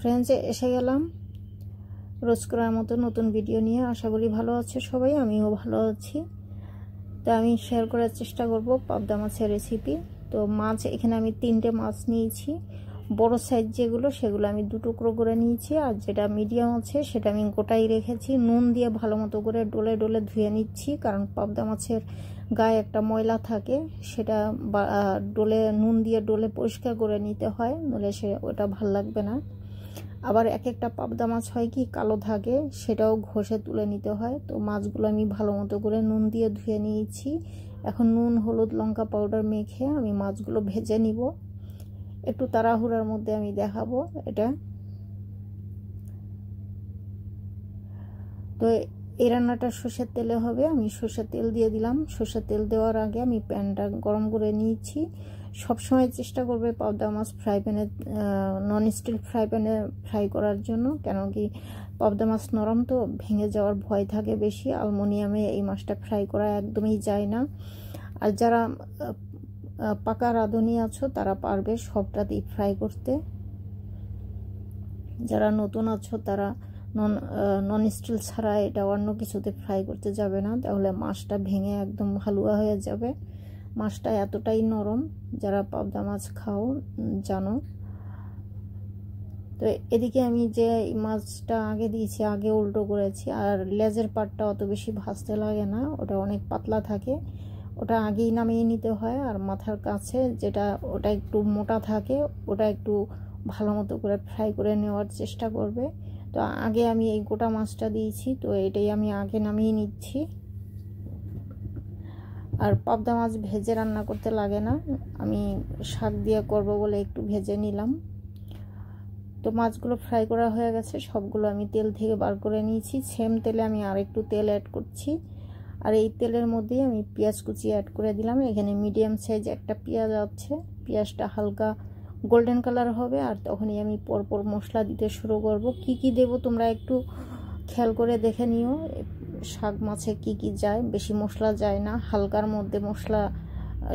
Friends, এসে গেলাম রোজ করার মতো নতুন ভিডিও নিয়ে। আশা করি ভালো আছে সবাই, আমিও ভালো আছি। তো আমি শেয়ার করার চেষ্টা করব পাবদা মাছের রেসিপি। তো মাছ এখানে আমি 3টে মাছ নিয়েছি। বড় সাইজ যেগুলো সেগুলো আমি 2 টুকরো করে নিয়েছি, আর যেটা মিডিয়াম আছে সেটা আমি গোটাই রেখেছি। নুন দিয়ে ভালো মতো করে ডলে ডলে ধুয়ে নিচ্ছি, কারণ পাবদা মাছের গায়ে একটা ময়লা থাকে, সেটা ডলে নুন দিয়ে ডলে পরিষ্কার করে নিতে হয়, নইলে ওটা ভাল লাগবে না। আবার এক একটা পাবদা মাছ হয় কি কালো থাকে, সেটাও ঘষে তুলে নিতে হয়। তো মাছগুলো আমি ভালো মতো করে নুন দিয়ে ধুয়ে নিয়েছি। এখন নুন, হলুদ, লঙ্কা পাউডার মেখে আমি মাছগুলো ভেজে নিব। একটু তাড়াহুড়ার মধ্যে আমি দেখাবো এটা। তো এই রান্নাটা সর্ষের তেলে হবে। আমি সর্ষের তেল দিয়ে দিলাম। সর্ষের তেল দেওয়ার আগে আমি প্যানটা গরম করে নিয়েছি। সবসময় চেষ্টা করবে পাবদা মাছ ফ্রাই প্যানে, নন স্টিল ফ্রাই প্যানে ফ্রাই করার জন্য, কেন কি পাবদা মাছ নরম তো ভেঙে যাওয়ার ভয় থাকে বেশি। অ্যালুমিনিয়ামে এই মাছটা ফ্রাই করা একদমই যায় না। আর যারা পাকা রাঁধুনি আছো তারা পারবে সবটাতেই ফ্রাই করতে। যারা নতুন আছো তারা নন স্টিল ছাড়া এটা অন্য কিছুতে ফ্রাই করতে যাবে না, তাহলে মাছটা ভেঙে একদম হালুয়া হয়ে যাবে। মাছটা এতটাই নরম, যারা পাবদা মাছ খাও জানো। তো এদিকে আমি যে মাছটা আগে দিয়েছি, আগে উল্টো করেছি। আর লেজের পাটটা অত বেশি ভাজতে লাগে না, ওটা অনেক পাতলা থাকে, ওটা আগেই নামিয়ে নিতে হয়। আর মাথার কাছে যেটা ওটা একটু মোটা থাকে, ওটা একটু ভালো মতো করে ফ্রাই করে নেওয়ার চেষ্টা করবে। তো আগে আমি এই গোটা মাছটা দিয়েছি, তো এটাই আমি আগে নামিয়ে নিচ্ছি। আর পাবদা মাছ ভেজে রান্না করতে লাগে না, আমি শাক দিয়ে করব বলে একটু ভেজে নিলাম। তো মাছগুলো ফ্রাই করা হয়ে গেছে, সবগুলো আমি তেল থেকে বার করে নিয়েছি। সেম তেলে আমি আর একটু তেল অ্যাড করছি। আর এই তেলের মধ্যেই আমি পেঁয়াজ কুচি অ্যাড করে দিলাম। এখানে মিডিয়াম সাইজ একটা পেঁয়াজ আছে। পেঁয়াজটা হালকা গোল্ডেন কালার হবে, আর তখনই আমি পরপর মশলা দিতে শুরু করব। কি কি দেব তোমরা একটু খেয়াল করে দেখে নিও। শাক মাছে কি কি যায়, বেশি মশলা যায় না, হালকার মধ্যে মশলা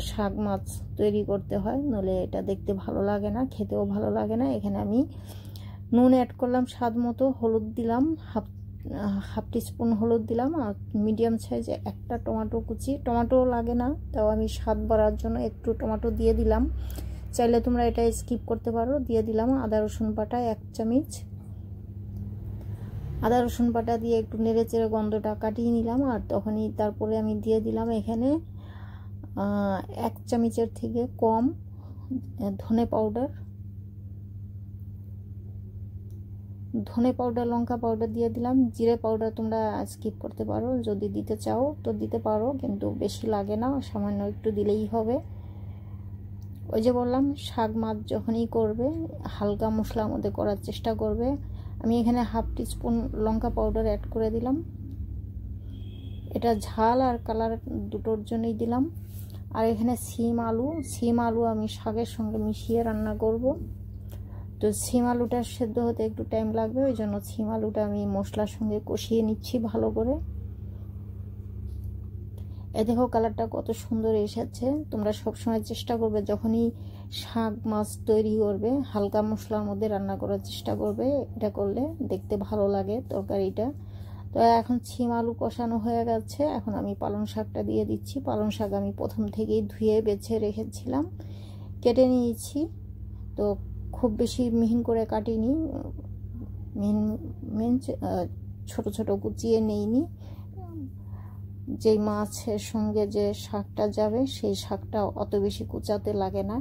শাক মাছ তৈরি করতে হয়, নইলে এটা দেখতে ভালো লাগে না, খেতেও ভালো লাগে না। এখানে আমি নুন অ্যাড করলাম স্বাদ মতো, হলুদ দিলাম হাফ টিস্পুন হলুদ দিলাম, আর মিডিয়াম সাইজে একটা টমেটো কুচি, টমেটো লাগে না, তাও আমি স্বাদ বাড়ার জন্য একটু টমেটো দিয়ে দিলাম। চাইলে তোমরা এটা স্কিপ করতে পারো। দিয়ে দিলাম আদা রসুন বাটা 1 চামচ। আদা রসুন বাটা দিয়ে একটু নেড়ে চেড়ে গন্ধটা কাটিয়ে নিলাম। আর তখনই তারপরে আমি দিয়ে দিলাম এখানে 1 চামচের থেকে কম ধনে পাউডার, লঙ্কা পাউডার দিয়ে দিলাম। জিরে পাউডার তোমরা স্কিপ করতে পারো, যদি দিতে চাও তো দিতে পারো, কিন্তু বেশি লাগে না, সামান্য একটু দিলেই হবে। ওই যে বললাম, শাক মাছ যখনই করবে হালকা মশলার মধ্যে করার চেষ্টা করবে। আমি এখানে হাফ টিস্পুন লঙ্কা পাউডার অ্যাড করে দিলাম। এটা ঝাল আর কালার দুটোর জন্যই দিলাম। আর এখানে সিম আলু আমি শাকের সঙ্গে মিশিয়ে রান্না করব। তো সিম আলুটা সেদ্ধ হতে একটু টাইম লাগবে, ওই জন্য সিম আলুটা আমি মশলার সঙ্গে কষিয়ে নিচ্ছি ভালো করে। এই দেখো কালারটা কত সুন্দর এসেছে। তোমরা সবসময় চেষ্টা করবে যখনই শাক মাছ তৈরি করবে হালকা মশলার মধ্যে রান্না করার চেষ্টা করবে, এটা করলে দেখতে ভালো লাগে তরকারিটা। তো এখন সিম আলু কষানো হয়ে গেছে, এখন আমি পালং শাকটা দিয়ে দিচ্ছি। পালং শাক আমি প্রথম থেকেই ধুয়ে বেছে রেখেছিলাম, কেটে নিয়েছি। তো খুব বেশি মিহিন করে কাটিনি, মিহিন ছোট ছোট কুচিয়ে নেইনি। যেই মাছের সঙ্গে যে শাকটা যাবে সেই শাকটা অত বেশি কুচাতে লাগে না।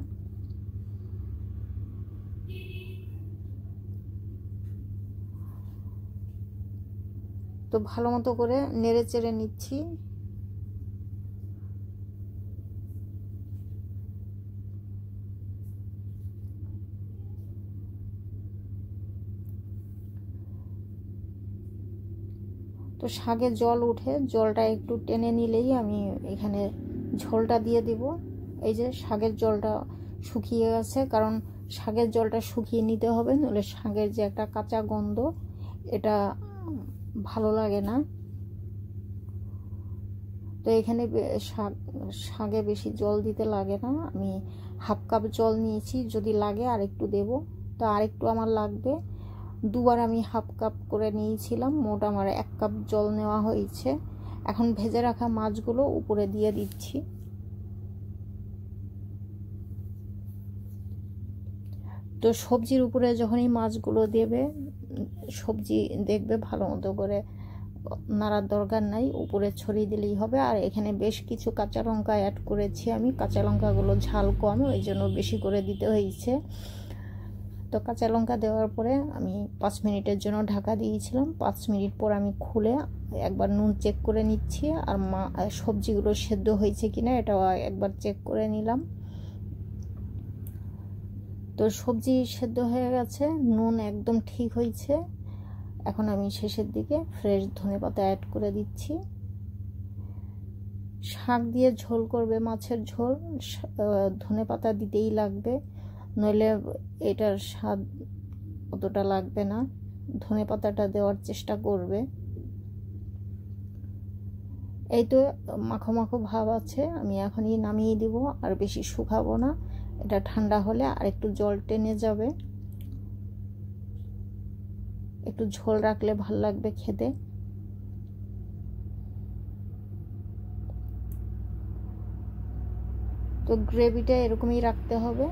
তো ভালো মতো করে নেড়ে চেড়ে নিচ্ছি। তো শাকে জল উঠে, জলটা একটু টেনে নিলেই আমি এখানে ঝোলটা দিয়ে দিব। এই যে শাকের জলটা শুকিয়ে গেছে, কারণ শাকের জলটা শুকিয়ে নিতে হবে, নইলে শাকের যে একটা কাঁচা গন্ধ এটা ভালো লাগে না। তো এখানে শাকে বেশি জল দিতে লাগে না, আমি হাফ কাপ জল নিয়েছি, যদি লাগে আরেকটু দেব। তো আরেকটু আমার লাগবে। দুবার আমি হাফ কাপ করে নিয়েছিলাম, মোট আমার 1 কাপ জল নেওয়া হয়েছে। এখন ভেজে রাখা মাছগুলো উপরে দিয়ে দিচ্ছি। তো সবজির উপরে যখনই মাছগুলো দেবে, সবজি দেখবে ভালো মতো করে নাড়ার দরকার নাই, উপরে ছড়িয়ে দিলেই হবে। আর এখানে বেশ কিছু কাঁচা লঙ্কা অ্যাড করেছি আমি, কাঁচা লঙ্কাগুলো ঝাল কম, ওই জন্য বেশি করে দিতে হয়েছে। তো কাঁচা লঙ্কা দেওয়ার পরে আমি 5 মিনিটের জন্য ঢাকা দিয়েছিলাম। 5 মিনিট পর আমি খুলে একবার নুন চেক করে নিচ্ছি, আর সবজিগুলো সেদ্ধ হয়েছে কিনা এটাও একবার চেক করে নিলাম। তো সবজি সেদ্ধ হয়ে গেছে, নুন একদম ঠিক হয়েছে। এখন আমি শেষের দিকে ফ্রেশ ধনেপাতা অ্যাড করে দিচ্ছি। শাক দিয়ে ঝোল করবে, মাছের ঝোল, ধনেপাতা দিতেই লাগবে, নইলে এটার স্বাদ অতটা লাগবে না। ধনেপাতাটা দেওয়ার চেষ্টা করবে। এই তো মাখো মাখো ভাব আছে, আমি এখনই নামিয়ে দিব, আর বেশি শুকাবো না। এটা ঠান্ডা হলে আর একটু জল টেনে যাবে, একটু ঝোল রাখলে ভাল লাগবে খেতে। তো গ্রেভিটা এরকমই রাখতে হবে।